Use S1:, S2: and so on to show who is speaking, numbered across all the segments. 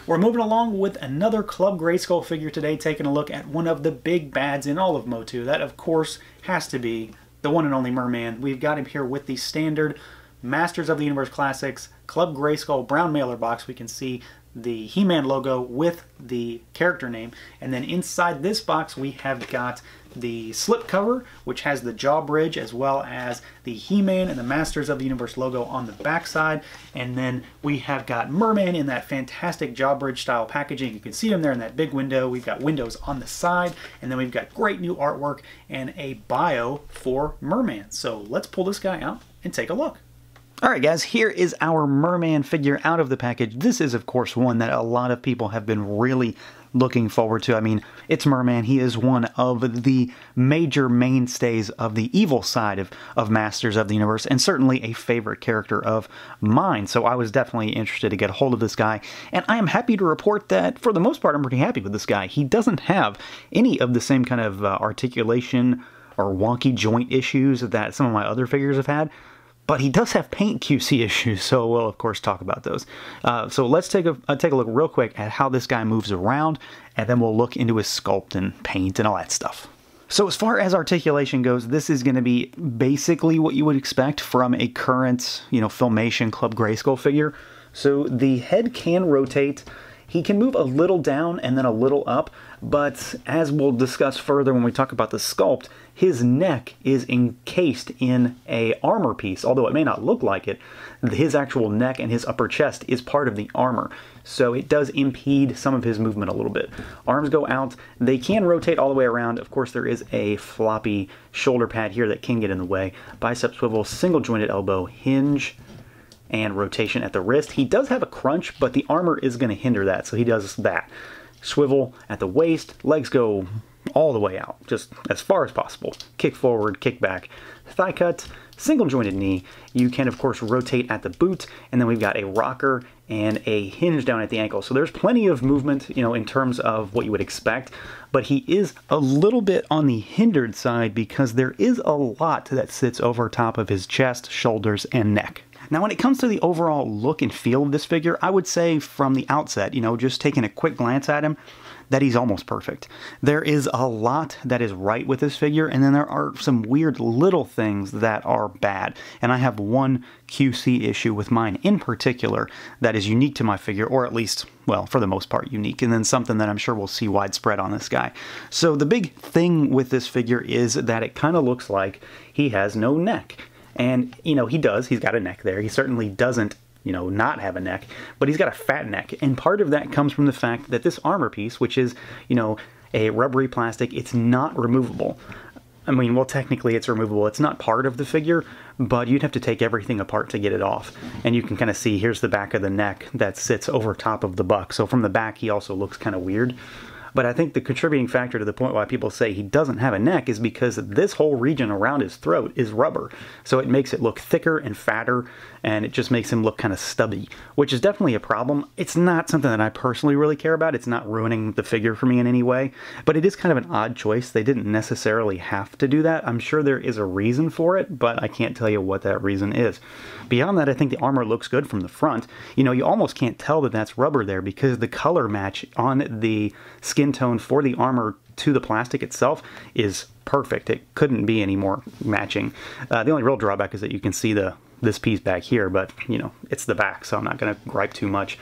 S1: We're moving along with another Club Grayskull figure today, taking a look at one of the big bads in all of Motu. That, of course, has to be the one and only Mer-Man. We've got him here with the standard Masters of the Universe Classics Club Grayskull brown mailer box. We can see the He-Man logo with the character name, and then inside this box we have got the slip cover, which has the jaw bridge as well as the He-Man and the Masters of the Universe logo on the back side. And then we have got Mer-Man in that fantastic jaw bridge style packaging. You can see him there in that big window. We've got windows on the side, and then we've got great new artwork and a bio for Mer-Man. So let's pull this guy out and take a look. Alright guys, here is our Mer-Man figure out of the package. This is of course one that a lot of people have been really looking forward to. I mean, it's Mer-Man. He is one of the major mainstays of the evil side of Masters of the Universe, and certainly a favorite character of mine. So I was definitely interested to get a hold of this guy, and I am happy to report that for the most part I'm pretty happy with this guy. He doesn't have any of the same kind of articulation or wonky joint issues that some of my other figures have had. But he does have paint QC issues, so we'll of course talk about those. So let's take a look real quick at how this guy moves around, and then we'll look into his sculpt and paint and all that stuff. So as far as articulation goes, this is going to be basically what you would expect from a current, Filmation Club Grayskull figure. So the head can rotate. He can move a little down and then a little up, but as we'll discuss further when we talk about the sculpt, his neck is encased in a armor piece, although it may not look like it. His actual neck and his upper chest is part of the armor, so it does impede some of his movement a little bit. Arms go out, they can rotate all the way around. Of course, there is a floppy shoulder pad here that can get in the way. Bicep swivel, single jointed elbow, hinge, and rotation at the wrist. He does have a crunch, but the armor is going to hinder that, so he does that. Swivel at the waist, legs go all the way out, just as far as possible. Kick forward, kick back, thigh cut, single jointed knee. You can of course rotate at the boot, and then we've got a rocker and a hinge down at the ankle. So there's plenty of movement, in terms of what you would expect, but he is a little bit on the hindered side because there is a lot that sits over top of his chest, shoulders, and neck. Now when it comes to the overall look and feel of this figure, I would say from the outset, just taking a quick glance at him, that he's almost perfect. There is a lot that is right with this figure, and then there are some weird little things that are bad. And I have one QC issue with mine in particular that is unique to my figure, or at least, well, for the most part unique, and then something that I'm sure we'll see widespread on this guy. So the big thing with this figure is that it kind of looks like he has no neck. And, he does. He's got a neck there. He certainly doesn't, not have a neck, but he's got a fat neck. And part of that comes from the fact that this armor piece, which is, a rubbery plastic, it's not removable. I mean, well, technically it's removable. It's not part of the figure, but you'd have to take everything apart to get it off. And you can kind of see, here's the back of the neck that sits over top of the buck. So from the back, he also looks kind of weird. But I think the contributing factor to the point why people say he doesn't have a neck is because this whole region around his throat is rubber. So it makes it look thicker and fatter, and it just makes him look kind of stubby, which is definitely a problem. It's not something that I personally really care about. It's not ruining the figure for me in any way, but it is kind of an odd choice. They didn't necessarily have to do that. I'm sure there is a reason for it, but I can't tell you what that reason is. Beyond that, I think the armor looks good from the front. You almost can't tell that that's rubber there because the color match on the skin tone for the armor to the plastic itself is perfect. It couldn't be any more matching. The only real drawback is that you can see this piece back here, but it's the back, so I'm not going to gripe too much.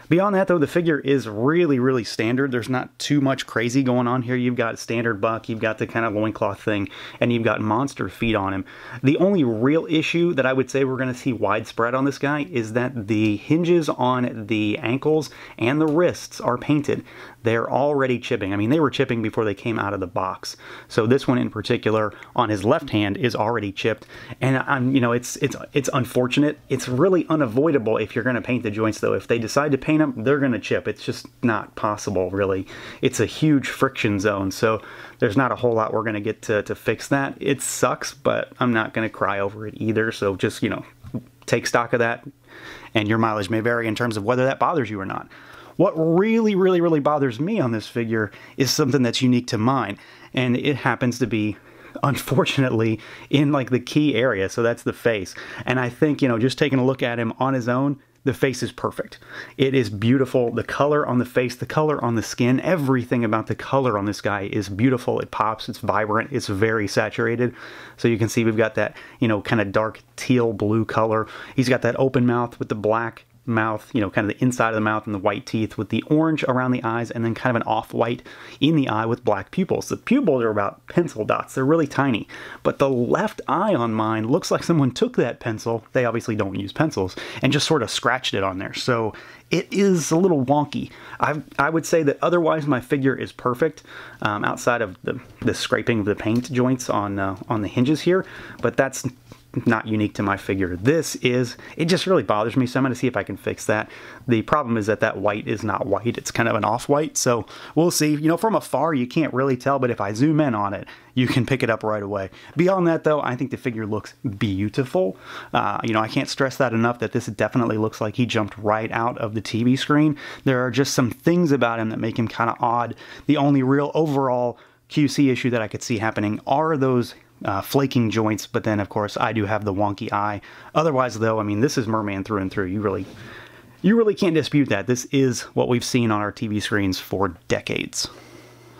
S1: Beyond that, though, the figure is really, really standard. There's not too much crazy going on here. You've got standard buck, you've got the kind of loincloth thing, and you've got monster feet on him. The only real issue that I would say we're going to see widespread on this guy is that the hinges on the ankles and the wrists are painted. They're already chipping. I mean, they were chipping before they came out of the box. So this one in particular on his left hand is already chipped, and it's unfortunate. It's really unavoidable if you're going to paint the joints, though. If they decide to paint them, they're going to chip. It's just not possible, really. It's a huge friction zone, so there's not a whole lot we're going to get to fix that. It sucks, but I'm not going to cry over it either, so just, take stock of that, and your mileage may vary in terms of whether that bothers you or not. What really, really, really bothers me on this figure is something that's unique to mine, and it happens to be, unfortunately, in like the key area, so that's the face. And I think, just taking a look at him on his own, the face is perfect. It is beautiful. The color on the face, the color on the skin, everything about the color on this guy is beautiful. It pops, it's vibrant, it's very saturated. So you can see we've got that, you know, kind of dark teal blue color. He's got that open mouth with the black mouth, you know, kind of the inside of the mouth and the white teeth with the orange around the eyes, and then kind of an off-white in the eye with black pupils. The pupils are about pencil dots. They're really tiny. But the left eye on mine looks like someone took that pencil, they obviously don't use pencils, and just sort of scratched it on there. So it is a little wonky. I would say that otherwise my figure is perfect, outside of the scraping of the paint joints on the hinges here, but that's not unique to my figure. It just really bothers me, so I'm going to see if I can fix that. The problem is that white is not white, it's kind of an off-white, so we'll see. You know, from afar you can't really tell, but if I zoom in on it, you can pick it up right away. Beyond that though, I think the figure looks beautiful. You know, I can't stress that enough, that this definitely looks like he jumped right out of the TV screen. There are just some things about him that make him kind of odd. The only real overall QC issue that I could see happening are those flaking joints, but then of course I do have the wonky eye. Otherwise though, I mean, this is Mer-Man through and through. You really can't dispute that. This is what we've seen on our TV screens for decades.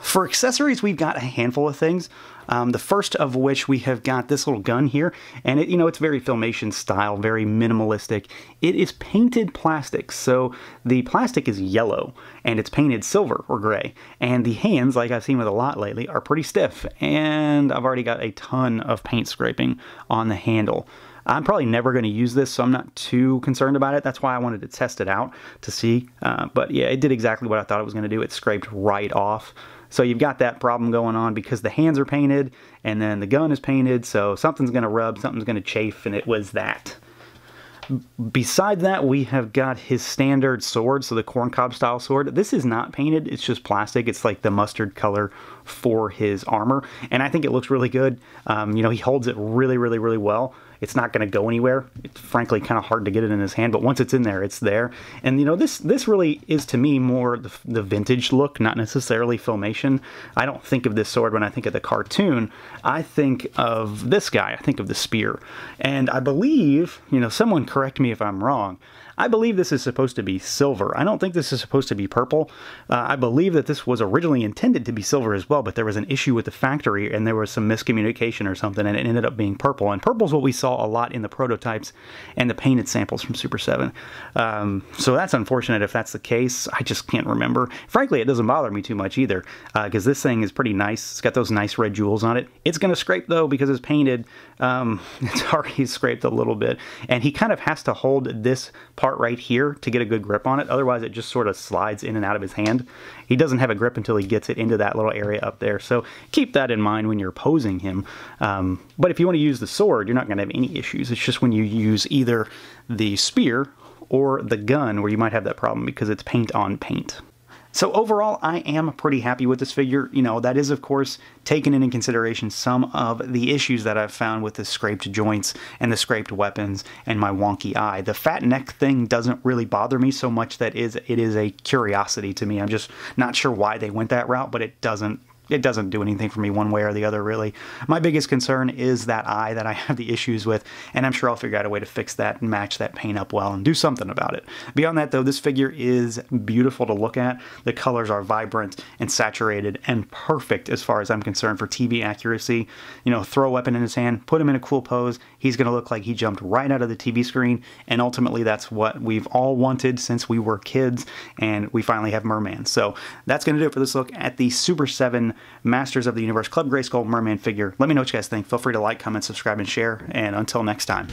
S1: For accessories, we've got a handful of things. The first of which we have got this little gun here, and it's very Filmation style, very minimalistic. It is painted plastic, so the plastic is yellow, and it's painted silver or gray, and the hands, like I've seen with a lot lately, are pretty stiff, and I've already got a ton of paint scraping on the handle. I'm probably never going to use this, so I'm not too concerned about it. That's why I wanted to test it out to see, but yeah, it did exactly what I thought it was going to do. It scraped right off. So you've got that problem going on because the hands are painted and then the gun is painted, so something's going to rub, something's going to chafe, and it was that. Beside that, we have got his standard sword, so the corncob style sword. This is not painted, it's just plastic. It's like the mustard color for his armor, and I think it looks really good. He holds it really, really, really well. It's not going to go anywhere. It's frankly kind of hard to get it in his hand, but once it's in there, it's there. And this really is to me more the vintage look, not necessarily Filmation. I don't think of this sword when I think of the cartoon. I think of this guy. I think of the spear. And I believe, someone correct me if I'm wrong, I believe this is supposed to be silver. I don't think this is supposed to be purple. I believe that this was originally intended to be silver as well, but there was an issue with the factory and there was some miscommunication or something, and it ended up being purple. And purple is what we saw a lot in the prototypes and the painted samples from Super7. So that's unfortunate if that's the case. I just can't remember. Frankly, it doesn't bother me too much either, because this thing is pretty nice. It's got those nice red jewels on it. It's going to scrape though because it's painted. It's already scraped a little bit, and he kind of has to hold this part right here to get a good grip on it. Otherwise, it just sort of slides in and out of his hand. He doesn't have a grip until he gets it into that little area up there. So keep that in mind when you're posing him. But if you want to use the sword, you're not going to have any issues. It's just when you use either the spear or the gun where you might have that problem because it's paint on paint. So overall, I am pretty happy with this figure. That is, of course, taking into consideration some of the issues that I've found with the scraped joints and the scraped weapons and my wonky eye. The fat neck thing doesn't really bother me so much that it is a curiosity to me. I'm just not sure why they went that route, but it doesn't do anything for me one way or the other, really. My biggest concern is that eye that I have the issues with, and I'm sure I'll figure out a way to fix that and match that paint up well and do something about it. Beyond that, though, this figure is beautiful to look at. The colors are vibrant and saturated and perfect as far as I'm concerned for TV accuracy. Throw a weapon in his hand, put him in a cool pose, he's going to look like he jumped right out of the TV screen, and ultimately that's what we've all wanted since we were kids, and we finally have Mer-Man. So that's going to do it for this look at the Super7 Masters of the Universe Club Grayskull Mer-Man figure. Let me know what you guys think. Feel free to like, comment, subscribe, and share. And until next time.